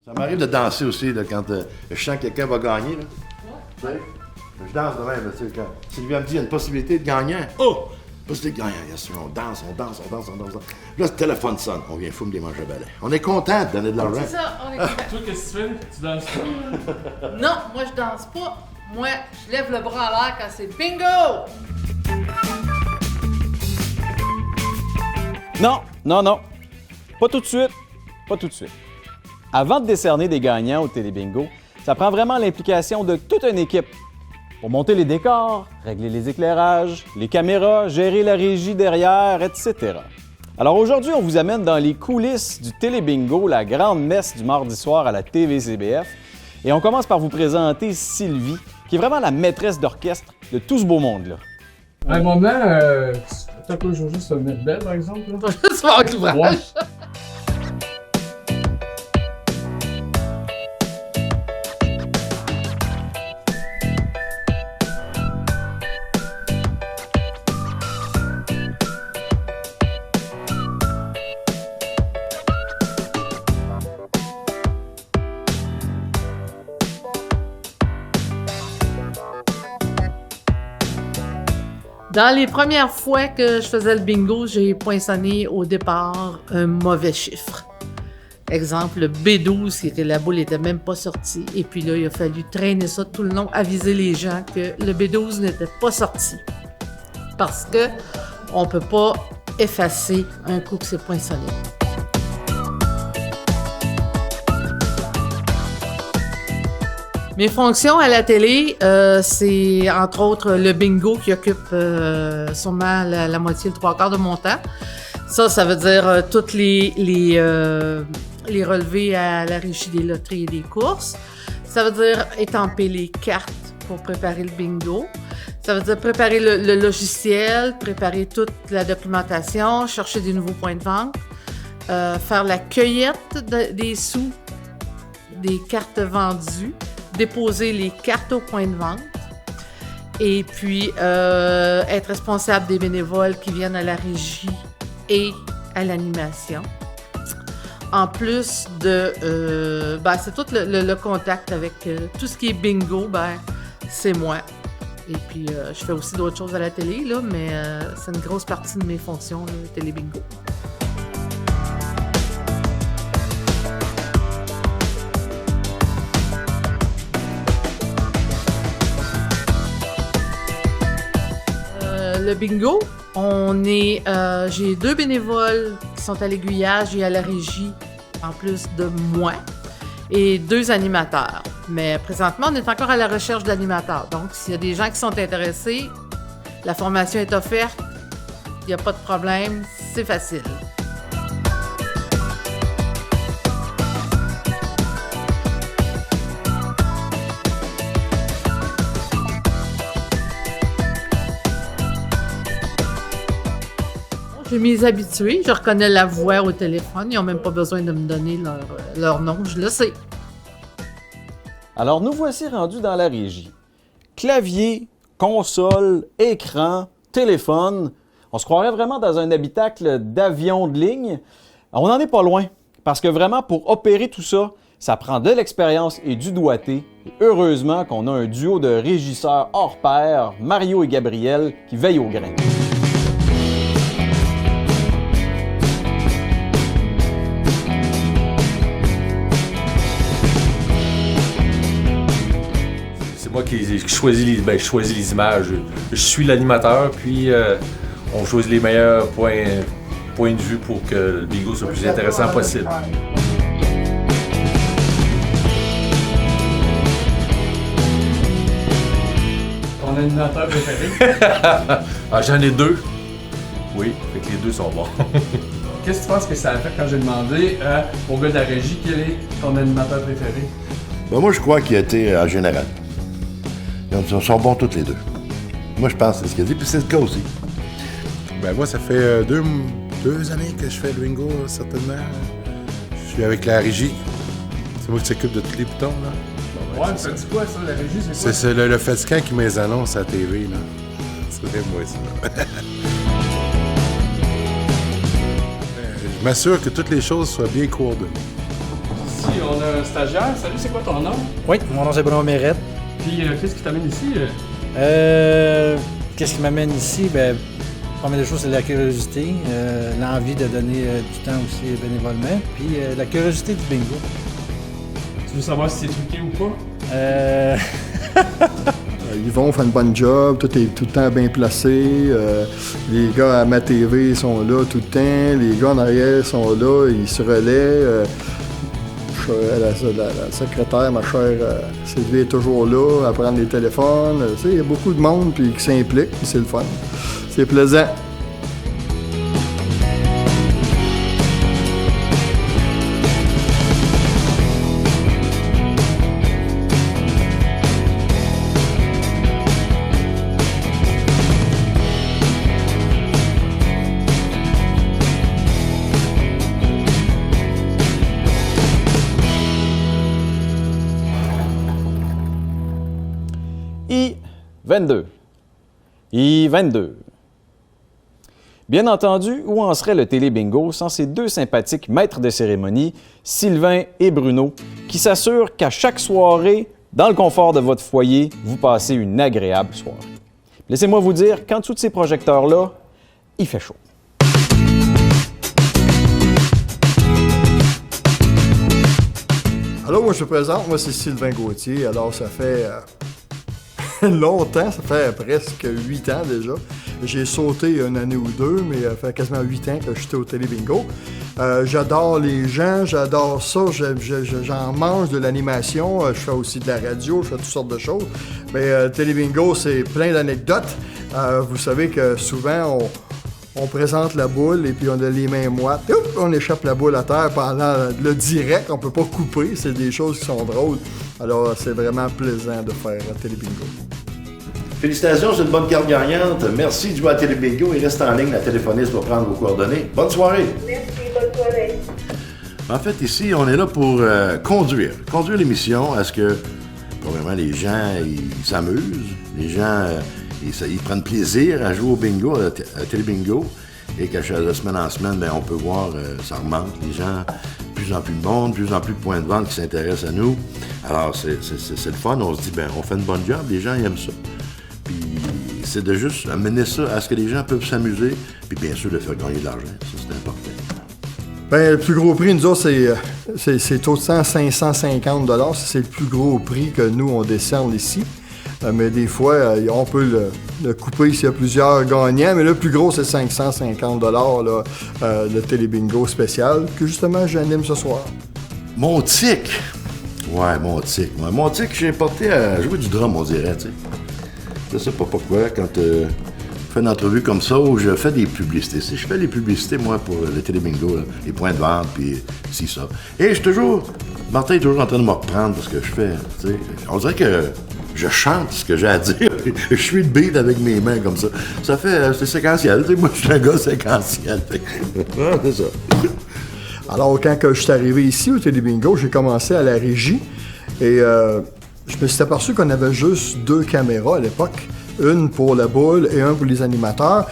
Ça m'arrive de danser aussi, là, quand je sens que quelqu'un va gagner. Là. Tu sais, je danse de même. Là, quand Sylvia me dit qu'il y a une possibilité de gagnant. Oh! Possibilité de gagnant. Yes, on danse. Puis là, le téléphone sonne. On vient foutre des manches de balai. On est content de donner de l'argent. C'est ça, on est content. Toi, qu'est-ce que tu fais? Tu danses pas? Non, moi je danse pas. Moi, je lève le bras en l'air quand c'est bingo! Non. Pas tout de suite. Avant de décerner des gagnants au Télébingo, ça prend vraiment l'implication de toute une équipe pour monter les décors, régler les éclairages, les caméras, gérer la régie derrière, etc. Alors aujourd'hui, on vous amène dans les coulisses du Télébingo, la grande messe du mardi soir à la TVCBF. Et on commence par vous présenter Sylvie, qui est vraiment la maîtresse d'orchestre de tout ce beau monde-là. À un moment, t'as pas juste se mettre belle, par exemple? Là? Juste faire l'ouvrage. Ouais. Dans les premières fois que je faisais le bingo, j'ai poinçonné au départ un mauvais chiffre. Exemple, le B12, la boule n'était même pas sortie. Et puis là, il a fallu traîner ça tout le long, aviser les gens que le B12 n'était pas sorti. Parce que on peut pas effacer un coup que c'est poinçonné. Mes fonctions à la télé, c'est entre autres le bingo qui occupe sûrement la moitié, le trois quarts de mon temps. Ça veut dire toutes les relevés à la régie des loteries et des courses. Ça veut dire étamper les cartes pour préparer le bingo. Ça veut dire préparer le logiciel, préparer toute la documentation, chercher des nouveaux points de vente, faire la cueillette des sous des cartes vendues, déposer les cartes au point de vente et puis être responsable des bénévoles qui viennent à la régie et à l'animation. En plus de... c'est tout le contact avec tout ce qui est bingo, c'est moi. Et puis, je fais aussi d'autres choses à la télé, là, mais c'est une grosse partie de mes fonctions, le télé-bingo. Le bingo, j'ai 2 bénévoles qui sont à l'aiguillage et à la régie, en plus de moi, et 2 animateurs. Mais présentement, on est encore à la recherche d'animateurs. Donc, s'il y a des gens qui sont intéressés, la formation est offerte, il n'y a pas de problème, c'est facile. J'ai mes habitués, je reconnais la voix au téléphone, ils n'ont même pas besoin de me donner leur nom, je le sais. Alors nous voici rendus dans la régie. Clavier, console, écran, téléphone. On se croirait vraiment dans un habitacle d'avion de ligne. On n'en est pas loin, parce que vraiment pour opérer tout ça, ça prend de l'expérience et du doigté. Et heureusement qu'on a un duo de régisseurs hors pair, Mario et Gabriel, qui veillent au grain. C'est moi qui choisis les images. Je suis l'animateur, puis on choisit les meilleurs points de vue pour que le bingo soit le plus intéressant possible. Ton animateur préféré? J'en ai 2. Oui, fait que les 2 sont bons. Qu'est-ce que tu penses que ça a fait quand j'ai demandé au gars de la régie quel est ton animateur préféré? Moi, je crois qu'il a été en général. Ils sont bons tous les 2. Moi, je pense que c'est ce qu'il a dit, puis c'est le cas aussi. Moi, ça fait 2 années que je fais le bingo, certainement. Je suis avec la régie. C'est moi qui s'occupe de tous les boutons, là. Ouais, ça dit quoi, ça, la régie, c'est quoi? C'est le fatigant qui met les annonces à la TV, là. C'est vrai, moi, ça. Je m'assure que toutes les choses soient bien coordonnées. Si on a un stagiaire. Salut, c'est quoi ton nom? Oui, mon nom c'est Bruno Mérette. Puis, qu'est-ce qui t'amène ici? Qu'est-ce qui m'amène ici? Ben, la première des choses, c'est la curiosité, l'envie de donner du temps aussi bénévolement, puis la curiosité du bingo. Tu veux savoir si c'est truqué ou pas? Yvon fait une bonne job, tout est tout le temps bien placé. Les gars à ma TV sont là tout le temps, les gars en arrière sont là, ils se relaient. La secrétaire, ma chère Sylvie, est toujours là à prendre les téléphones. Tu sais, il y a beaucoup de monde puis qui s'implique, puis c'est le fun. C'est plaisant. I-22. I-22. Bien entendu, où en serait le télé-bingo sans ces deux sympathiques maîtres de cérémonie, Sylvain et Bruno, qui s'assurent qu'à chaque soirée, dans le confort de votre foyer, vous passez une agréable soirée. Laissez-moi vous dire qu'en dessous de ces projecteurs-là, il fait chaud. Alors, moi, je me présente, moi, c'est Sylvain Gauthier. Alors, ça fait longtemps, ça fait presque 8 ans déjà. J'ai sauté une année ou deux, mais ça fait quasiment 8 ans que j'étais au Télé-Bingo. J'adore les gens, j'adore ça, j'en mange de l'animation, je fais aussi de la radio, je fais toutes sortes de choses. Mais Télé-Bingo, c'est plein d'anecdotes. Vous savez que souvent, on présente la boule et puis on a les mains moites. On échappe la boule à terre pendant le direct. On ne peut pas couper. C'est des choses qui sont drôles. Alors, c'est vraiment plaisant de faire Télé-Bingo. Félicitations, c'est une bonne carte gagnante. Merci de jouer à Télé-Bingo et reste en ligne. La téléphoniste va prendre vos coordonnées. Bonne soirée. Merci, bonne soirée. En fait, ici, on est là pour conduire l'émission à ce que, probablement, les gens ils s'amusent. Les gens... ils prennent plaisir à jouer au bingo, à Télé-Bingo, et qu'à de semaine en semaine, bien, on peut voir, ça remonte, les gens, de plus en plus de monde, de plus en plus de points de vente qui s'intéressent à nous. Alors, c'est le fun, on se dit, bien, on fait une bonne job, les gens ils aiment ça. Puis, c'est de juste amener ça à ce que les gens peuvent s'amuser, puis bien sûr, de faire gagner de l'argent, ça, c'est important. Bien, le plus gros prix, nous autres, c'est autant 550 $. C'est le plus gros prix que nous, on décerne ici. Mais des fois, on peut le couper s'il y a plusieurs gagnants. Mais le plus gros, c'est 550 $, là, le Télé-Bingo spécial, que justement, j'anime ce soir. Mon tic! Ouais, mon tic. Ouais, mon tic, j'ai porté à jouer du drum, on dirait, tu sais. Je sais pas pourquoi, quand je fais une entrevue comme ça, où je fais des publicités. Je fais les publicités, moi, pour le Télé-Bingo, là, les points de vente, puis ci, ça. Et Martin est toujours en train de me reprendre parce que je fais, tu sais, on dirait que je chante ce que j'ai à dire. Je suis le beat avec mes mains comme ça. Ça fait, c'est séquentiel. Tu sais, moi, je suis un gars séquentiel. C'est ça. Alors, quand je suis arrivé ici au Télé-Bingo, j'ai commencé à la régie et je me suis aperçu qu'on avait juste 2 caméras à l'époque. Une pour la boule et un pour les animateurs.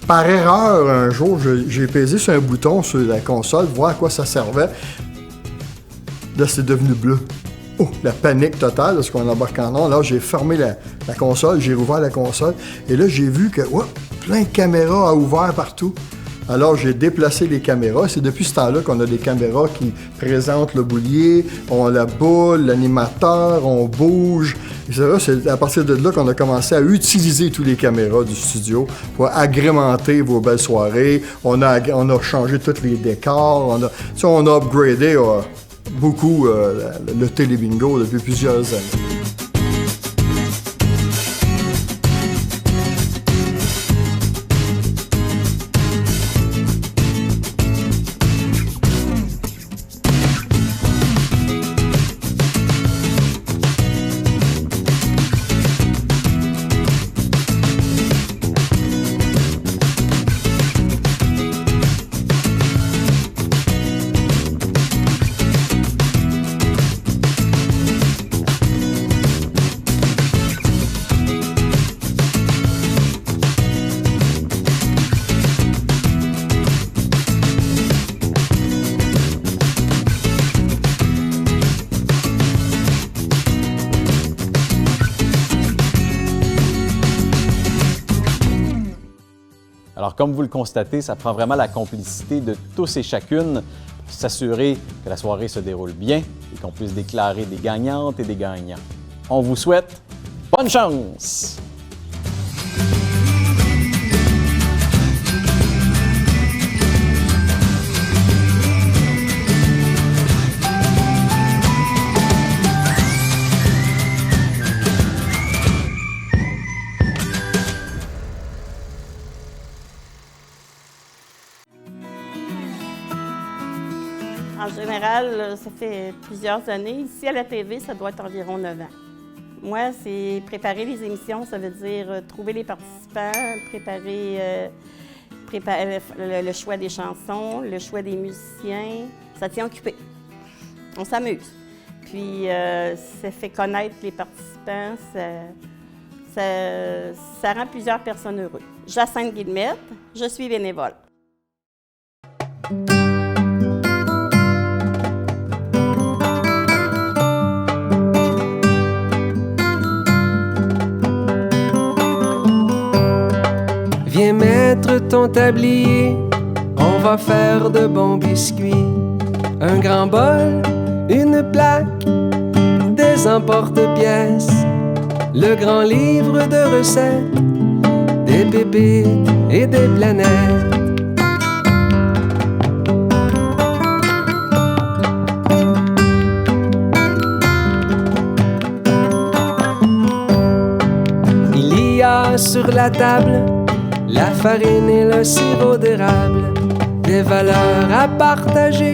Par erreur, un jour, j'ai pesé sur un bouton sur la console, voir à quoi ça servait. Là, c'est devenu bleu. Oh, la panique totale, parce qu'on embarque en ondes. Là, j'ai fermé la console, j'ai rouvert la console, et là, j'ai vu que plein de caméras à ouvert partout. Alors, j'ai déplacé les caméras. C'est depuis ce temps-là qu'on a des caméras qui présentent le boulier, on a la boule, l'animateur, on bouge, etc. C'est à partir de là qu'on a commencé à utiliser toutes les caméras du studio pour agrémenter vos belles soirées. On a changé tous les décors, on a upgradé beaucoup le Télé-Bingo depuis plusieurs années. Alors, comme vous le constatez, ça prend vraiment la complicité de tous et chacune pour s'assurer que la soirée se déroule bien et qu'on puisse déclarer des gagnantes et des gagnants. On vous souhaite bonne chance! En général, ça fait plusieurs années. Ici, à la TV, ça doit être environ 9 ans. Moi, c'est préparer les émissions, ça veut dire trouver les participants, préparer le choix des chansons, le choix des musiciens. Ça tient occupé. On s'amuse. Puis, ça fait connaître les participants, ça rend plusieurs personnes heureuses. Jacinthe Guillemette, je suis bénévole. Viens mettre ton tablier, on va faire de bons biscuits. Un grand bol, une plaque, des emporte-pièces, le grand livre de recettes, des pépites et des planètes. Il y a sur la table la farine et le sirop d'érable, des valeurs à partager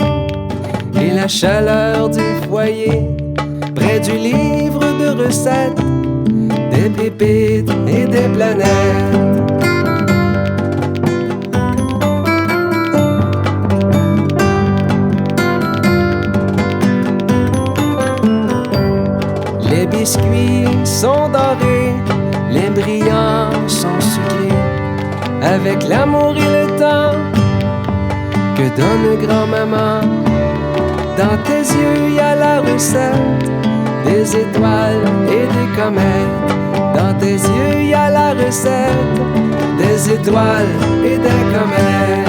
et la chaleur du foyer. Près du livre de recettes, des pépites et des planètes. Les biscuits sont dorés, les brillants sont sucrés. Avec l'amour et le temps que donne grand-maman. Dans tes yeux, y a la recette des étoiles et des comètes. Dans tes yeux, y a la recette des étoiles et des comètes.